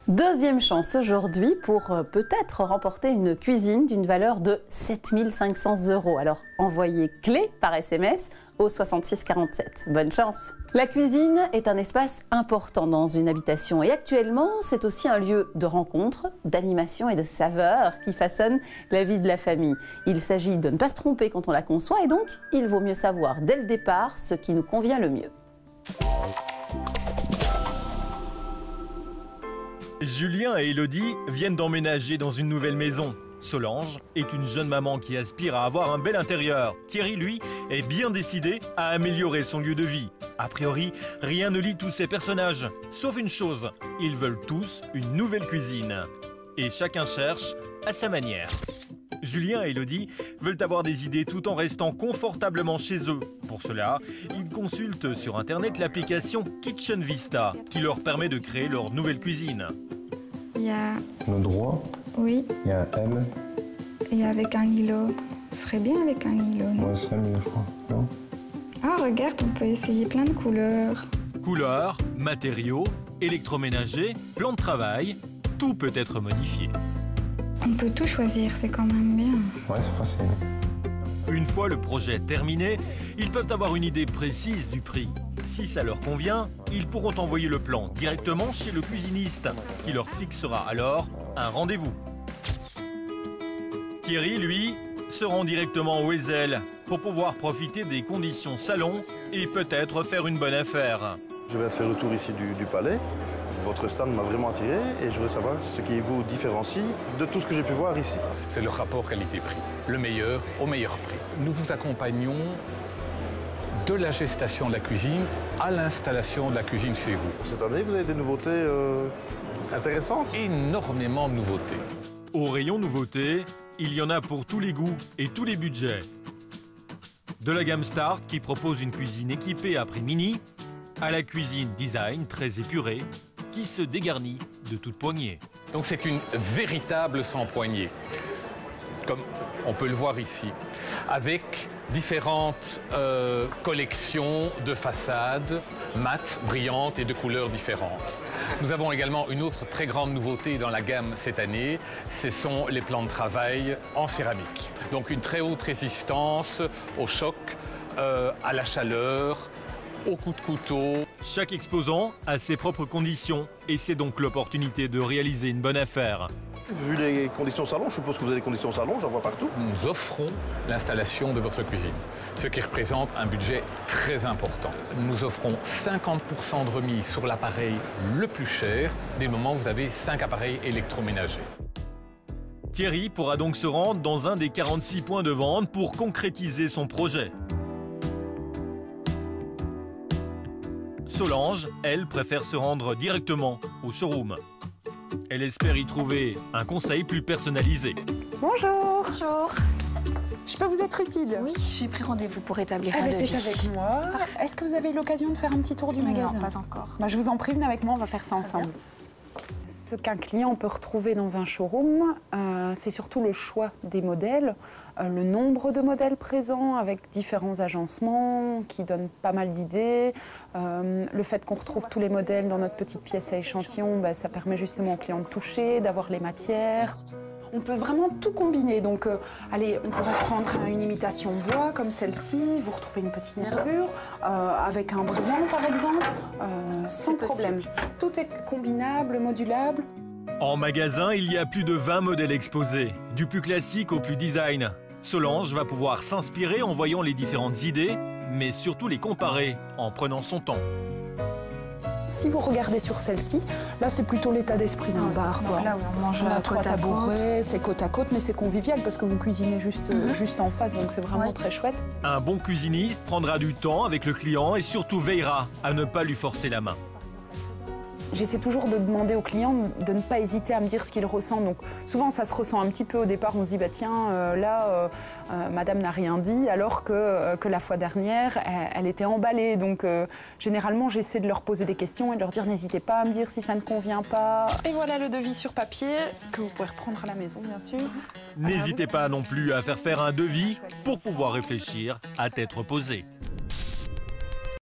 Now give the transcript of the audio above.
Deuxième chance aujourd'hui pour peut-être remporter une cuisine d'une valeur de 7 500 €. Alors envoyez clé par SMS au 66 47. Bonne chance! La cuisine est un espace important dans une habitation et actuellement c'est aussi un lieu de rencontre, d'animation et de saveurs qui façonne la vie de la famille. Il s'agit de ne pas se tromper quand on la conçoit et donc il vaut mieux savoir dès le départ ce qui nous convient le mieux. Julien et Elodie viennent d'emménager dans une nouvelle maison. Solange est une jeune maman qui aspire à avoir un bel intérieur. Thierry, lui, est bien décidé à améliorer son lieu de vie. A priori, rien ne lie tous ces personnages. Sauf une chose, ils veulent tous une nouvelle cuisine. Et chacun cherche à sa manière. Julien et Elodie veulent avoir des idées tout en restant confortablement chez eux. Pour cela, ils consultent sur Internet l'application Kitchen Vista qui leur permet de créer leur nouvelle cuisine. Il y a... Le droit. Oui. Il y a un M. Et avec un îlot. Ce serait bien avec un îlot, non? Ouais, ce serait mieux, je crois. Non? Ah, regarde, on peut essayer plein de couleurs. Couleurs, matériaux, électroménager, plan de travail, tout peut être modifié. On peut tout choisir, c'est quand même bien. Ouais, c'est facile. Une fois le projet terminé, ils peuvent avoir une idée précise du prix. Si ça leur convient, ils pourront envoyer le plan directement chez le cuisiniste, qui leur fixera alors un rendez-vous. Thierry, lui, se rend directement au Ezel pour pouvoir profiter des conditions salon et peut-être faire une bonne affaire. Je viens de faire le tour ici du palais. Votre stand m'a vraiment attiré et je voudrais savoir ce qui vous différencie de tout ce que j'ai pu voir ici. C'est le rapport qualité-prix, le meilleur au meilleur prix. Nous vous accompagnons de la gestation de la cuisine à l'installation de la cuisine chez vous. Cette année, vous avez des nouveautés intéressantes? Énormément de nouveautés. Au rayon nouveautés, il y en a pour tous les goûts et tous les budgets. De la gamme Start qui propose une cuisine équipée à prix mini, à la cuisine design très épurée, qui se dégarnit de toute poignée. Donc c'est une véritable sans-poignée, comme on peut le voir ici, avec différentes collections de façades mates, brillantes et de couleurs différentes. Nous avons également une autre très grande nouveauté dans la gamme cette année, ce sont les plans de travail en céramique. Donc une très haute résistance au choc, à la chaleur, au coup de couteau. Chaque exposant a ses propres conditions et c'est donc l'opportunité de réaliser une bonne affaire. Vu les conditions salon, je suppose que vous avez des conditions salon, j'en vois partout. Nous offrons l'installation de votre cuisine, ce qui représente un budget très important. Nous offrons 50% de remise sur l'appareil le plus cher dès le moment où vous avez 5 appareils électroménagers. Thierry pourra donc se rendre dans un des 46 points de vente pour concrétiser son projet. Solange, elle, préfère se rendre directement au showroom. Elle espère y trouver un conseil plus personnalisé. Bonjour. Bonjour. Je peux vous être utile? Oui, j'ai pris rendez-vous pour établir un C'est devis. avec moi. Est-ce que vous avez eu l'occasion de faire un petit tour du magasin? Non, pas encore. Bah, je vous en prie, venez avec moi, on va faire ça ensemble. Ce qu'un client peut retrouver dans un showroom, c'est surtout le choix des modèles, le nombre de modèles présents avec différents agencements qui donnent pas mal d'idées. Le fait qu'on retrouve tous les modèles dans notre petite pièce à échantillon, bah, ça permet justement au client de toucher, d'avoir les matières. On peut vraiment tout combiner. Donc, allez, on pourrait prendre une imitation bois comme celle-ci. Vous retrouvez une petite nervure avec un brillant, par exemple, sans problème. Tout est combinable, modulable. En magasin, il y a plus de 20 modèles exposés, du plus classique au plus design. Solange va pouvoir s'inspirer en voyant les différentes idées, mais surtout les comparer en prenant son temps. Si vous regardez sur celle-ci, là c'est plutôt l'état d'esprit d'un bar, quoi. Là où on mange On a côte 3 à tabourets, c'est côte à côte, mais c'est convivial parce que vous cuisinez juste en face, donc c'est vraiment très chouette. Un bon cuisiniste prendra du temps avec le client et surtout veillera à ne pas lui forcer la main. J'essaie toujours de demander au client de ne pas hésiter à me dire ce qu'il ressent. Donc souvent ça se ressent un petit peu au départ, on se dit bah tiens madame n'a rien dit alors que la fois dernière elle était emballée. Donc généralement j'essaie de leur poser des questions et de leur dire n'hésitez pas à me dire si ça ne convient pas. Et voilà le devis sur papier que vous pouvez reprendre à la maison bien sûr. N'hésitez pas non plus à faire un devis pour pouvoir réfléchir à tête reposée.